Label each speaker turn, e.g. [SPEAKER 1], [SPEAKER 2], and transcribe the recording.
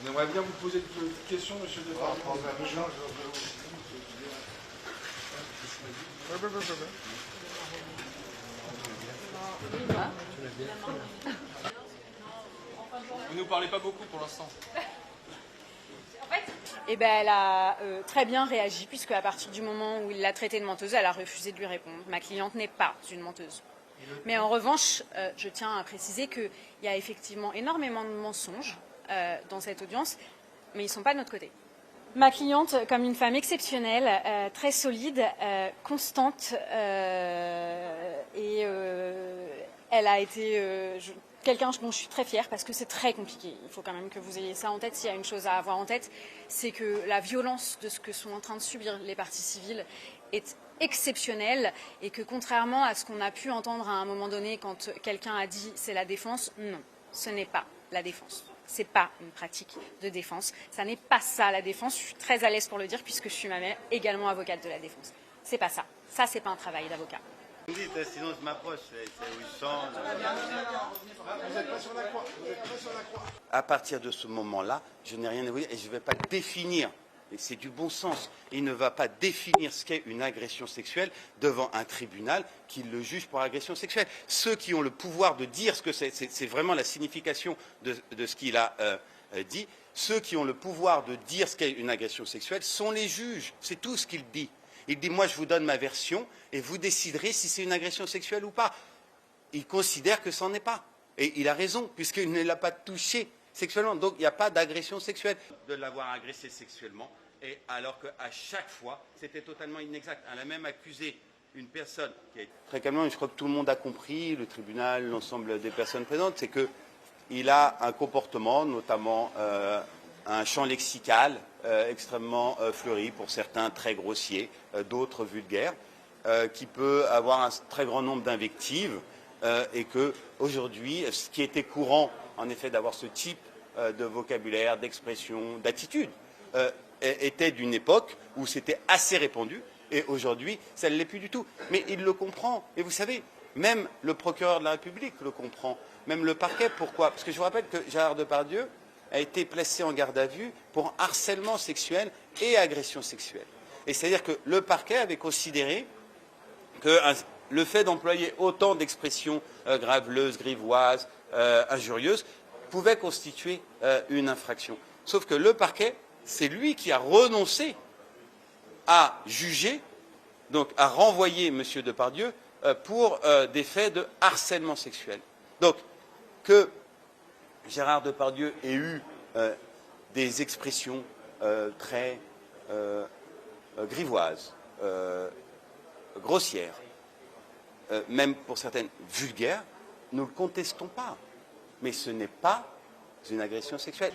[SPEAKER 1] On aimerait bien vous poser une question, monsieur Depardieu.
[SPEAKER 2] Vous nous parlez pas beaucoup pour l'instant.
[SPEAKER 3] Eh ben, elle a très bien réagi, puisque à partir du moment où il l'a traitée de menteuse, elle a refusé de lui répondre. Ma cliente n'est pas une menteuse. Mais en revanche, je tiens à préciser qu'il y a effectivement énormément de mensonges dans cette audience, mais ils ne sont pas de notre côté. Ma cliente, comme une femme exceptionnelle, très solide, constante, et elle a été quelqu'un dont je suis très fière parce que c'est très compliqué. Il faut quand même que vous ayez ça en tête. S'il y a une chose à avoir en tête, c'est que la violence de ce que sont en train de subir les parties civiles est exceptionnelle et que contrairement à ce qu'on a pu entendre à un moment donné quand quelqu'un a dit c'est la défense, non, ce n'est pas la défense. C'est pas une pratique de défense. Ça n'est pas ça la défense. Je suis très à l'aise pour le dire puisque je suis moi-même également avocate de la défense. C'est pas ça. Ça, c'est pas un travail d'avocat.
[SPEAKER 4] Vous dites, sinon je m'approche, c'est 800.
[SPEAKER 1] Vous n'êtes pas sur la croix.
[SPEAKER 4] À partir de ce moment-là, je n'ai rien à vous dire et je ne vais pas définir. Et c'est du bon sens. Il ne va pas définir ce qu'est une agression sexuelle devant un tribunal qui le juge pour agression sexuelle. Ceux qui ont le pouvoir de dire ce que c'est vraiment la signification de ce qu'il a dit. Ceux qui ont le pouvoir de dire ce qu'est une agression sexuelle sont les juges. C'est tout ce qu'il dit. Il dit, moi je vous donne ma version et vous déciderez si c'est une agression sexuelle ou pas. Il considère que ça n'en est pas. Et il a raison, puisqu'il ne l'a pas touché sexuellement. Donc il n'y a pas d'agression sexuelle. De l'avoir agressé sexuellement, et alors qu'à chaque fois, c'était totalement inexact. Elle a même accusé une personne qui est très calmement, et je crois que tout le monde a compris, le tribunal, l'ensemble des personnes présentes, c'est qu'il a un comportement, notamment un champ lexical extrêmement fleuri, pour certains très grossier, d'autres vulgaires, qui peut avoir un très grand nombre d'invectives, et qu'aujourd'hui, ce qui était courant, en effet, d'avoir ce type de vocabulaire, d'expression, d'attitude, était d'une époque où c'était assez répandu, et aujourd'hui, ça ne l'est plus du tout. Mais il le comprend. Et vous savez, même le procureur de la République le comprend, même le parquet. Pourquoi? Parce que je vous rappelle que Gérard Depardieu a été placé en garde à vue pour harcèlement sexuel et agression sexuelle. Et c'est-à-dire que le parquet avait considéré que le fait d'employer autant d'expressions graveleuses, grivoises, injurieuses, pouvait constituer une infraction. Sauf que le parquet, c'est lui qui a renoncé à juger, donc à renvoyer M. Depardieu pour des faits de harcèlement sexuel. Donc, que Gérard Depardieu ait eu des expressions très grivoises, grossières, même pour certaines vulgaires, nous ne le contestons pas. Mais ce n'est pas une agression sexuelle.